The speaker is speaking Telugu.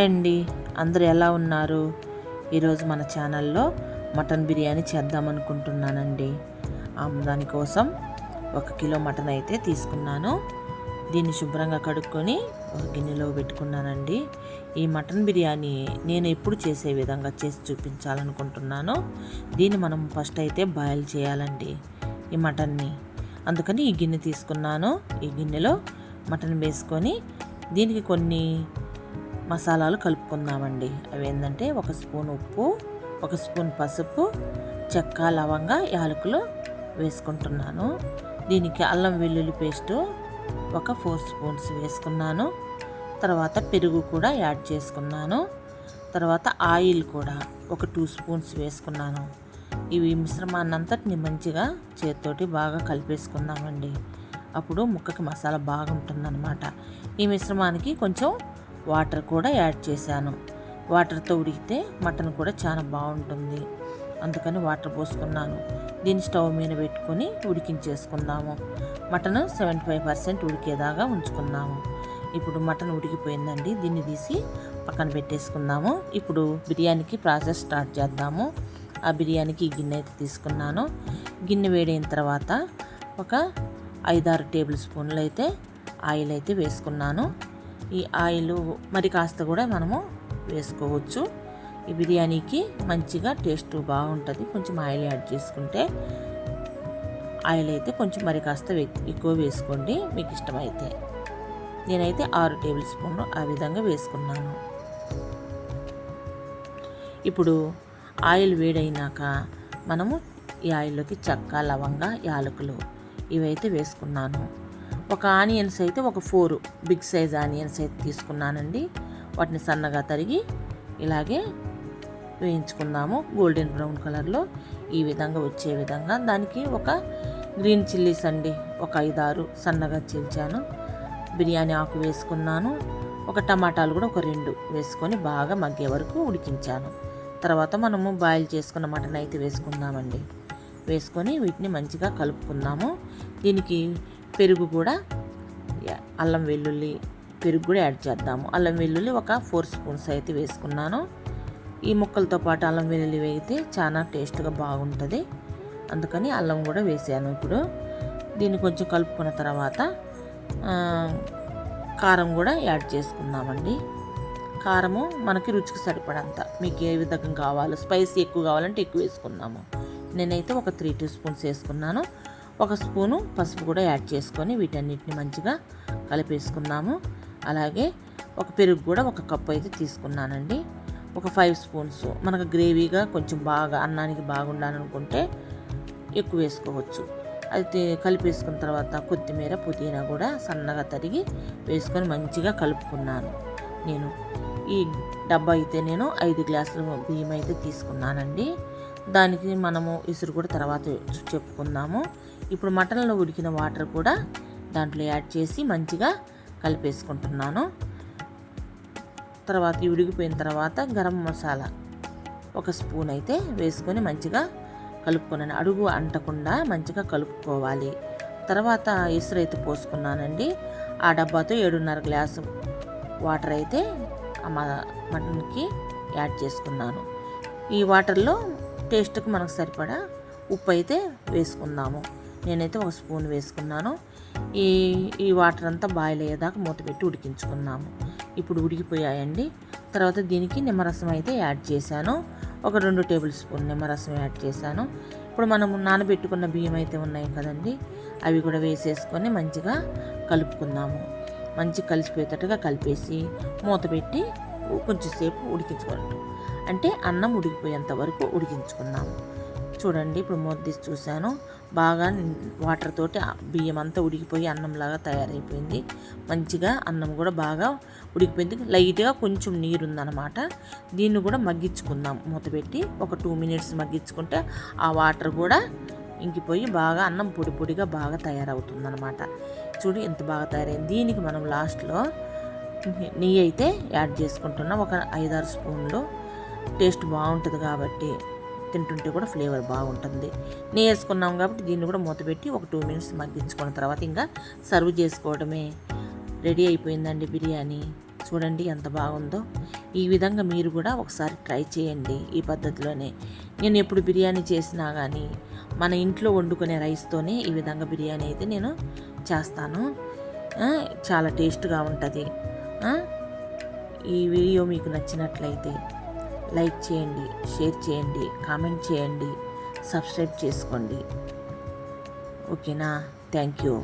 హాయ్ అండి, అందరూ ఎలా ఉన్నారు? ఈరోజు మన ఛానల్లో మటన్ బిర్యానీ చేద్దామనుకుంటున్నానండి. దానికోసం 1 కిలో మటన్ అయితే తీసుకున్నాను. దీన్ని శుభ్రంగా కడుక్కొని ఒక గిన్నెలో పెట్టుకున్నానండి. ఈ మటన్ బిర్యానీ నేను ఎప్పుడు చేసే విధంగా చేసి చూపించాలనుకుంటున్నాను. దీన్ని మనం ఫస్ట్ అయితే బాయిల్ చేయాలండి ఈ మటన్ని. అందుకని ఈ గిన్నె తీసుకున్నాను. ఈ గిన్నెలో మటన్ వేసుకొని దీనికి కొన్ని మసాలాలు కలుపుకుందామండి. అవి ఏంటంటే 1 స్పూన్ ఉప్పు, 1 స్పూన్ పసుపు, చెక్క, లవంగ, యాలకులు వేసుకుంటున్నాను. దీనికి అల్లం వెల్లుల్లి పేస్టు ఒక 4 స్పూన్స్ వేసుకున్నాను. తర్వాత పెరుగు కూడా యాడ్ చేసుకున్నాను. తర్వాత ఆయిల్ కూడా ఒక 2 స్పూన్స్ వేసుకున్నాను. ఇవి మిశ్రమాన్ని అంతటిని మంచిగా చేతితోటి బాగా కలిపేసుకుందామండి. అప్పుడు ముక్కకి మసాలా బాగుంటుందన్నమాట. ఈ మిశ్రమానికి కొంచెం వాటర్ కూడా యాడ్ చేశాను. వాటర్తో ఉడికితే మటన్ కూడా చాలా బాగుంటుంది. అందుకని వాటర్ పోసుకున్నాను. దీన్ని స్టవ్ మీద పెట్టుకొని ఉడికించేసుకుందాము. మటన్ 75% ఉడికేదాకా ఉంచుకుందాము. ఇప్పుడు మటన్ ఉడికిపోయిందండి. దీన్ని తీసి పక్కన పెట్టేసుకుందాము. ఇప్పుడు బిర్యానీకి ప్రాసెస్ స్టార్ట్ చేద్దాము. ఆ బిర్యానీకి గిన్నె అయితే తీసుకున్నాను. గిన్నె వేడైన తర్వాత ఒక 5-6 టేబుల్ స్పూన్లు అయితే ఆయిల్ అయితే వేసుకున్నాను. ఈ ఆయిల్ మరి కాస్త కూడా మనము వేసుకోవచ్చు. ఈ బిర్యానీకి మంచిగా టేస్ట్ బాగుంటుంది. కొంచెం ఆయిల్ యాడ్ చేసుకుంటే ఆయిల్ అయితే కొంచెం మరి కాస్త ఎక్కువ వేసుకోండి మీకు ఇష్టమైతే. నేనైతే 6 టేబుల్ స్పూన్లు ఆ విధంగా వేసుకున్నాను. ఇప్పుడు ఆయిల్ వేడైనాక మనము ఈ ఆయిల్లోకి చెక్క, లవంగ, యాలకులు ఇవైతే వేసుకున్నాను. ఒక ఆనియన్స్ అయితే ఒక 4 బిగ్ సైజ్ ఆనియన్స్ అయితే తీసుకున్నానండి. వాటిని సన్నగా తరిగి ఇలాగే వేయించుకుందాము. గోల్డెన్ బ్రౌన్ కలర్లో ఈ విధంగా వచ్చే విధంగా. దానికి ఒక గ్రీన్ చిల్లీస్ అండి ఒక 5-6 సన్నగా చీల్చాను. బిర్యానీ ఆకు వేసుకున్నాను. ఒక టమాటాలు కూడా ఒక 2 వేసుకొని బాగా మగ్గే వరకు ఉడికించాను. తర్వాత మనము బాయిల్ చేసుకున్న మటన్ అయితే వేసుకుందామండి. వేసుకొని వీటిని మంచిగా కలుపుకుందాము. దీనికి పెరుగు కూడా అల్లం వెల్లుల్లి పెరుగు కూడా యాడ్ చేద్దాము. అల్లం వెల్లుల్లి ఒక 4 స్పూన్స్ అయితే వేసుకున్నాను. ఈ ముక్కలతో పాటు అల్లం వెల్లుల్లి వేగితే చాలా టేస్ట్గా బాగుంటుంది. అందుకని అల్లం కూడా వేసాను. ఇప్పుడు దీన్ని కొంచెం కలుపుకున్న తర్వాత కారం కూడా యాడ్ చేసుకుందామండి. కారము మనకి రుచికి సరిపడంత మీకు ఏ విధంగా కావాలో, స్పైసీ ఎక్కువ కావాలంటే ఎక్కువ వేసుకుందాము. నేనైతే ఒక 3 స్పూన్స్ వేసుకున్నాను. 1 స్పూను పసుపు కూడా యాడ్ చేసుకొని వీటన్నిటిని మంచిగా కలిపేసుకున్నాము. అలాగే ఒక పెరుగు కూడా 1 కప్పు అయితే తీసుకున్నానండి. ఒక 5 స్పూన్స్ మనకు గ్రేవీగా కొంచెం బాగా అన్నానికి బాగుండాలనుకుంటే ఎక్కువ వేసుకోవచ్చు. అయితే కలిపేసుకున్న తర్వాత కొత్తిమీర, పుదీనా కూడా సన్నగా తరిగి వేసుకొని మంచిగా కలుపుకున్నాను. నేను ఈ డబ్బా అయితే నేను 5 గ్లాసుల బియ్యం అయితే తీసుకున్నానండి. దానికి మనము ఇసురు కూడా తర్వాత చెప్పుకుందాము. ఇప్పుడు మటన్లో ఉడికిన వాటర్ కూడా దాంట్లో యాడ్ చేసి మంచిగా కలిపేసుకుంటున్నాను. తర్వాత ఉడికిపోయిన తర్వాత గరం మసాలా 1 స్పూన్ అయితే వేసుకొని మంచిగా కలుపుకున్నాను. అడుగు అంటకుండా మంచిగా కలుపుకోవాలి. తర్వాత ఇసురు అయితే పోసుకున్నానండి. ఆ డబ్బాతో 7.5 గ్లాసు వాటర్ అయితే మటన్కి యాడ్ చేసుకున్నాను. ఈ వాటర్లో టేస్ట్కి మనకు సరిపడా ఉప్పు అయితే వేసుకుందాము. నేనైతే 1 స్పూన్ వేసుకున్నాను. ఈ వాటర్ అంతా బాయిల్ అయ్యేదాకా మూత పెట్టి ఉడికించుకున్నాము. ఇప్పుడు ఉడికిపోయాయండి. తర్వాత దీనికి నిమ్మరసం అయితే యాడ్ చేశాను. ఒక 2 టేబుల్ స్పూన్ నిమ్మరసం యాడ్ చేశాను. ఇప్పుడు మనము నానబెట్టుకున్న బియ్యం అయితే ఉన్నాయి కదండి, అవి కూడా వేసేసుకొని మంచిగా కలుపుకుందాము. మంచిగా కలిసిపోయేటట్టుగా కలిపేసి మూత పెట్టి కొంచెంసేపు ఉడికించుకోండి. అంటే అన్నం ఉడికిపోయేంత వరకు ఉడికించుకున్నాము. చూడండి, ఇప్పుడు మూత తీసి చూశాను. బాగా వాటర్ తోటి బియ్యం అంతా ఉడికిపోయి అన్నంలాగా తయారైపోయింది. మంచిగా అన్నం కూడా బాగా ఉడికిపోయింది. లైట్గా కొంచెం నీరు ఉందన్నమాట. దీన్ని కూడా మగ్గించుకుందాం. మూత పెట్టి ఒక 2 మినిట్స్ మగ్గించుకుంటే ఆ వాటర్ కూడా ఇంకిపోయి బాగా అన్నం పొడి పొడిగా బాగా తయారవుతుందన్నమాట. చూడు ఎంత బాగా తయారైంది. దీనికి మనం లాస్ట్లో నెయ్యి అయితే యాడ్ చేసుకుంటున్నాం. ఒక 5-6 స్పూన్లు. టేస్ట్ బాగుంటుంది కాబట్టి తింటుంటే కూడా ఫ్లేవర్ బాగుంటుంది. నెయ్యి వేసుకున్నాం కాబట్టి దీన్ని కూడా మూత పెట్టి ఒక 2 మినిట్స్ మగ్గించుకున్న తర్వాత ఇంకా సర్వ్ చేసుకోవడమే. రెడీ అయిపోయిందండి బిర్యానీ. చూడండి ఎంత బాగుందో. ఈ విధంగా మీరు కూడా ఒకసారి ట్రై చేయండి. ఈ పద్ధతిలోనే నేను ఎప్పుడు బిర్యానీ చేసినా కానీ మన ఇంట్లో వండుకునే రైస్తోనే ఈ విధంగా బిర్యానీ అయితే నేను చేస్తాను. చాలా టేస్ట్గా ఉంటుంది. ఈ వీడియో మీకు నచ్చినట్లయితే లైక్ చేయండి, షేర్ చేయండి, కామెంట్ చేయండి, సబ్స్క్రైబ్ చేసుకోండి. ఓకేనా? Thank you.